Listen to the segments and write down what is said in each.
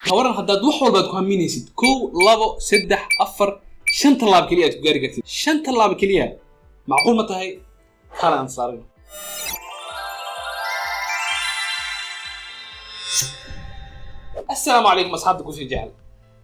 كورن هداد wax walba ku haminaysid 1 2 3 4 5 talaab kaliya aad ku gaari kartid 5 talaab kaliya macquul ma tahay khalaan saarin السلام عليكم أصحابي كل شيء جهل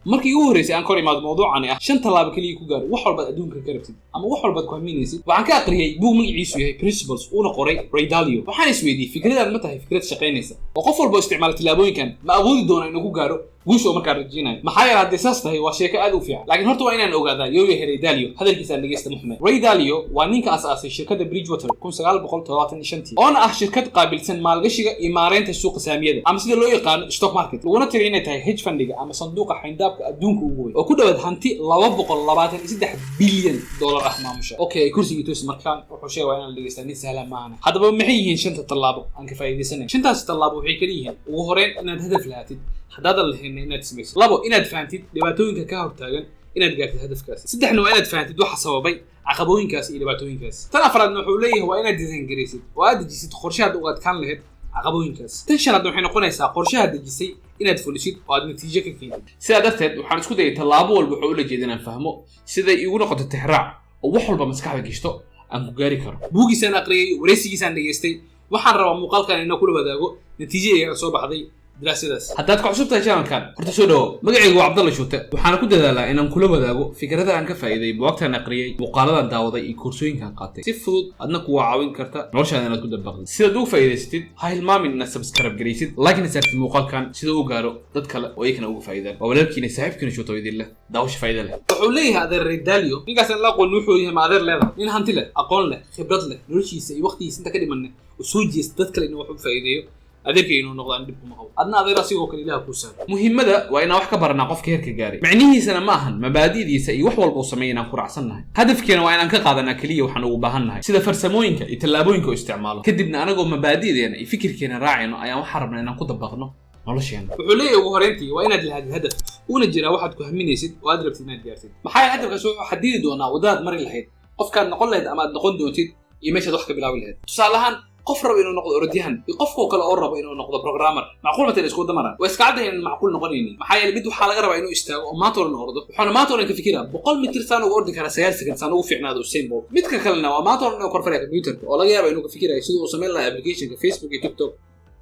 markii ugu horeysay aan kor imaado mawduucan ah 5 talaabo kaliya ku gaaro wax walba adduunka ka rabtid ama wax walba ku haminaysid waxaan ka aqriyay buug magaciisu yahay Principles una qoray Ray Dalio waxaan isweydiiyay fikradan ma tahay fikrad shaqeynaysa oo qof walba isticmaala talaabooyinkan ma awoodi doona inuu ku gaaro guusha markaa rajeenay maxaa yeelay hadii saas tahay waa sheeko aad u fiican laakiin horta waa inaan ogaadaa yahay Ray Dalio hadalkiisa dhageysta muhiim Ray Dalio waa ninka asaasay shirkadda Bridgewater 1975 oo ah shirkad qaabilsan maalgashiga iyo maareynta suuqa saamiyada ama sida loo yaqaan stock market laguna tiriyo inay tahay hedge fundiga ama sanduuqa xayndaabka adduunka ugu weyn oo ku dhawaad hanti 223 bilyan dollar ah maamusha okay kursiga toos markaan wuxuu sheegay inaan dhageysta nin sahlan maana hadaba maxay yihiin 5 talaabo aan ka faa'iideysanay 5 talaabo waxay kala yihiin ugu horeen inaad hadaf lahaatid haddaad lahayn inaad samayso labo inaad fahamtid dhibaatooyinka ka hortaagan inaad gaartid hadafkaas saddexna waa inaad fahamtid waxa sababay caqabooyinkaas iyo dhibaatooyinkaas tan afraadna wuxuu leeyahay waa inaad design gareysid oo aad dejisid qorshaha aad uga kan lahayd caqabooyinkaas tan shanaad waxay noqonaysaa qorshaha dejisay inaad fulisid oo aad natiijo ka keentid sidaa darteed waxaan isku dayay talaabo walba wuxuu la jeedinaan fahmo siday igu noqoto tixraac oo wax walba maskaxda gashto aan ku gaari karo buugiisaan aqriyay wareysigiisaan dhageystay waxaan rabaa muuqaalkan inaan kula wadaago natiijada soo baxday دراسadaas haddaad ku cusubtahay channelkan horta soo dhawo magacaygu waa Cabdalla Shuute waxaan ku dadaalaa inaan kula wadaago fikradaha aan ka faa'iiday buugtaan aqriyay muuqaaladan daawaday iyo koorsooyinkan qaatay si fudud adna ku caawin karta noloshaada inaad ku dabaqdo sidaad ugu faa'iidaysatid ha hilmaamin inaad subscribe gareysid like na saartid muuqaalkan sida uu gaaro dad kale oo ay kana uga faa'iidaan waa walaalkiina saaxiibkiina Shuute idin leh daawasho faa'iido leh wuxuu leeyahay adeer Ray Dalio ninkaas la aqoon wuxuu yahay adeer leedahay nin hanti leh aqoon leh khibrad leh noloshiisa iyo waqtigiisa inta ka dhimanna oo soo jeesta dad kale inuu wax u faa'iideeyo adeerkay inuu noqdo aan dib kuma qabo adna adeer asigoo kale ilaaha ku saar muhiimada waa inaan wax ka baranaa qofka heerka gaaray macnihiisana ma ahan mabaadi'diisa iyo wax walba uu sameeyay ku raacsanahay hadafkeena waa inaan ka qaadanaa kaliya waxaan ugu baahannahay sida farsamooyinka iyo talaabooyinka oo isticmaalo kadibna anagoo mabaadi'deena iyo fikirkeena raacayno ayaan wax rabnaa inaan ku dabaqno nolosheena wuxuu leeyahay ugu horeyntii waa inaad lahayd hadaf una jira waxaad ku haminaysid oo aad rabtid inaad gaartid maxaa hadafkaas wuxuu xadidi doonaa wadaad mari lahayd qofkaad noqon lahayd ama aad noqon doontid iyo meeshaad wax ka bilaawi lahayd tusaalahan qof rabo inuu noqdo orodyahan iyo qofkoo kale oo rabo inuu noqdo programmer macquul ma tahay isku damaraan way iska caddayn macquul noqonaynin maxaa yeelay mid waxa laga rabaa inuu istaago oo maanta ordo wuxuuna maanta ordo ka fikiraa 100 mitir saan ugu ordi kara 9 second saan ugu fiicnaado Usain Bolt midka kalena waa maanta ordo korfare computer oo laga yaabo inuu ka fikirayo sidoo uu sameyn lahaa applicationka Facebook iyo TikTok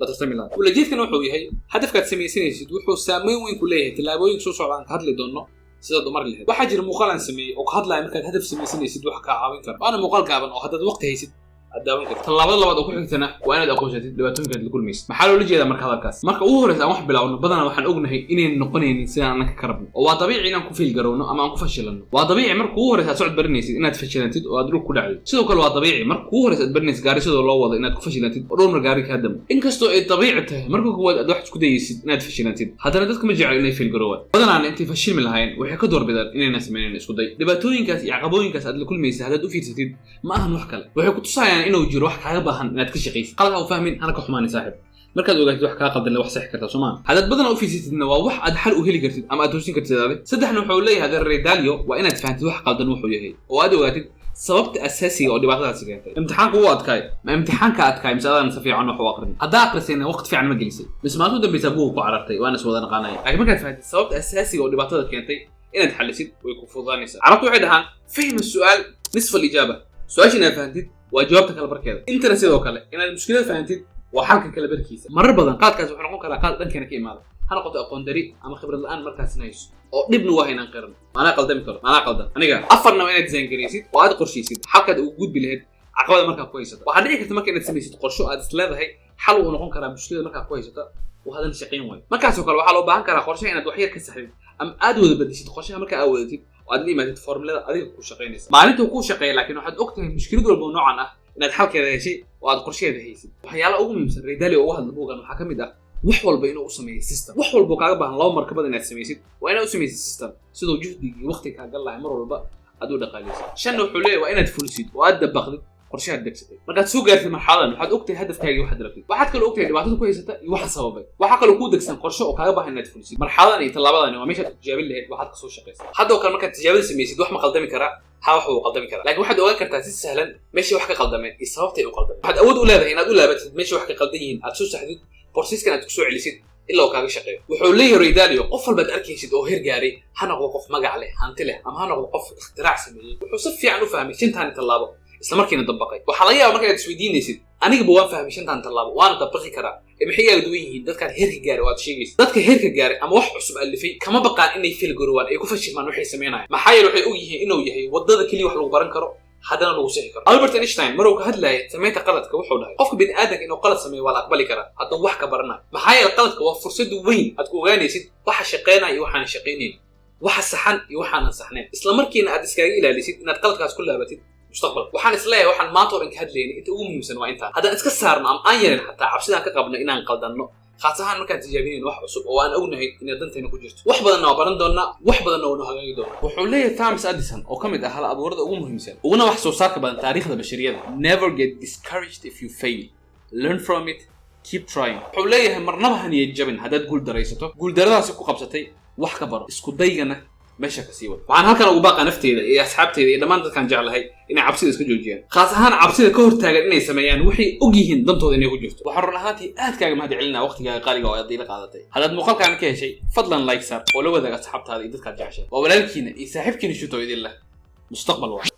la tartami lahaa walajeedkana wuxuu yahay hadafkaad sameeysanaysid wuxuu saameyn weyn ku leeyahay talaabooyin soo socdaan ka hadli doono sida dumar lahayd waxa jira muuqaal aan sameeyay oo ka hadlaya markaad hadaf sameeysanaysid wax ka caawin kara waana muuqaal gaaban oo haddaad waqti haysid adaawan karta talaabada labaad oo ku xigtana waa inaad aqoonsatid dhibaatooyinka la kulmaysid maxaa loo jeedaa marka hadalkaas marka ugu horeysa aan wax bilaawno badanaa waxaan ognahay inaan noqonaynin sidaan anaka ka rabno oo waa dabiici inaan ku fiil garowno ama aan ku fashilano waa dabiici marka ugu horeysa socod barinaysid inaad fashilantid oo aad dhul ku dhacdo sidoo kale waa dabiici marka ugu horeysa aad barinaysid gaari sidoo loo wado inaad ku fashilantid oo dhowr mar gaari ka dam inkastoo ay dabiici tahay marka koowaad aad wax isku dayaysid inaad fashilantid haddana dadka ma jecel inay fiil garowaan badanaa intii fashilmi lahayn waxay ka doorbidaan inayna sameeyaan isku day dhibaatooyinkaas iyo caqabooyinkaas aad la kulmaysid haddaad u fiirsatid ma ahan wax kale waxay ku tusayaan inuu jiro wax baahan inaad ka shaqeysid qalad oo fahmin ana ka xumaanay saaxiib markaad ogaatid wax ka qaldan wax sax kartaa Soomaa hadad badan oo fiirsatidna waa wax aad xal u heli kartid ama aad toosin kartid saddexna wuxuu leeyahay adeer Ray Dalio waa inaad fahamtid wax qaldan wuxuu yahay oo aad ogaatid sababta asaasiga oo dhibaatadaas keentay imtixaanku waa adkaay ma imtixaanka adkaay misalan si fiican wax u aqrin hadda aqrisayna waqti fiican ma gelisay mismaatu dambaysa buu ku carartay waana soo wada naqaanay laakiin markaad fahamtid sababta asaasiga oo dhibaatada keentay inaad xalisid way ku fududaanaysaa carabtu waxay dhahaan faham su'aal nisfa al-ijaba su'aashina fahamtid waa jawaabta kala barkeeda intana sidoo kale inaad mushkilada fahamtid waa xalka kala barkiisa marar badan qaadkaas wuxuu noqon karaa qaad dhankeena ka imaada ha noqoto aqoon dari ama khibrad la'aan markaas hayso oo dhibnu waa inaan qiran maana qaldami karo maana qaldan aniga afarna inaad design gareysid oo aad qorshaysid halkaad ugu gudbi lahayd caqabada markaa ku haysato waxa dhici karta marka inaad samaysid qorsho aad isleedahay xal uu noqon karaa mushkilada markaa ku haysato oo hadan shaqeyn way markaas oo kale waxa loo baahan karaa qorshe inaad wax yar ka saxid ama aad wada bedeshid qorshaha marka aad wadatid oo aad liimaatid formulada adiga ku shaqeynaysa maalinta ku shaqeey laakiin waxaad ogtahay mushkilad walba noocan ah inaad xalkeeda heshay oo aad qorsheeda haysid waxyaalo ugu muhiimsan Ray Dalio oo hadla buugan waxa kamid ah wax walba inuu u sameeyo system wax walba kaaga baahan laba mar ka badan inaad sameeysid waa inaad u sameeysid system sidoo juhdiga iyo waqtiga kaaga lahay mar walba aad u dhaqaaleysid shan wuxuu leeyahay waa inaad fulisid oo aad dabaqdid qorshaha degsatay markaad soo gaartid marxaladan waxaad ogtahay hadafkaaga waxaad rabtid waxaad kale ogtahay dhibaatada ku haysata iyo waxa sababay waxa kale ku degsan qorshe oo kaaga baahan inaad fulisid marxaladan iyo talaabadan waa meesha tijaabin lahayd waxaad ka soo shaqeysaa hadda kale markaad tijaabada sameeysid wax ma qaldami karaa ha wax uu qaldami karaa laakiin waxaad ogaan kartaa si sahlan meesha wax ka qaldameen iyo sababta ay u qaldameen waxaad awood u leedahay inaad u laabatid meesha wax ka qaldan yihiin aad soo saxdid process-kan aad ku soo celisid إلا وكاغا شقيو wuxuu leeyahay Ray Dalio qof walba arkaysid oo heer gaaray ha noqdo qof magac leh hanti leh ama ha noqdo qof ikhtirac sameeyay wuxuu si fiican u fahmay shantaan talaabo isla markiina dabaqay waxa laga yaabaa markaad isweydiinaysid aniga baan fahmay shantaan talaabo waan dabaqi karaa maxay kala duwan yihiin dadka heerka gaaray waad sheegaysid dadka heerka gaaray ama wax cusub alifay kama baqaan inay fil garowaan ay ku fashilmaan waxay sameeyaan maxay waxay og yihiin inuu yahay wadada kaliya wax lagu baran karo hadana lagu sixi karo Albert Einstein maruu ka hadlayay sameeyta qaladka wuxuu dhahay qofka bini aadamka inuu qalad sameeyo waa la aqbali karaa hadduu wax ka barana maxay qaladka waa fursad weyn aad ku ogaanaysid waxa shaqeynaya iyo waxaan shaqeynayn waxa saxan iyo waxaan saxnayn isla markiina aad iskaga ilaalisid inaad qaladkaas ku laabatid mustaqbal waxaan isleeyahay waxaan maanta oran ka hadlaynay inta ugu muhiimsan waa inta haddaan iska saarno ama aan yarin xataa cabsidaan ka qabno inaan qaldanno خاصة markaan tijaabinayno wax cusub oo aan ognahay in danteena ku jirto wax badan oo baran doona wax badan oo hagaagi doona wuxuu leeyahay Thomas Edison oo kamid ah hal abuurada ugu muhiimsan uguna wax soo saarka badan taariikhda bashariyada never get discouraged if you fail learn from it keep trying wuxuu leeyahay marnaba haniyad jabin hadaad guul daraysato guul daradaasi ku qabsatay wax ka baro isku daygana meesha ka sii wad waxaan halkan ugu baaqaa nafteyda iyo asxaabteyda iyo dhammaan dadkan jeclahay inay cabsida iska joojiyaan khaas ahaan cabsida ka hortaagan inay sameeyaan wixii og yihiin dantooda inay ku jirto waxaan run ahaantii aad kaaga mahad celinaa waqtigaaga qaaliga oo aad ila qaadatay hadaad muuqaalkan ka heshay fadlan like sar oo la wadaag asxaabtaada iyo dadka jeceshay waa walaalkiina iyo saaxiibkiina shuto idin leh mustaqbal wacan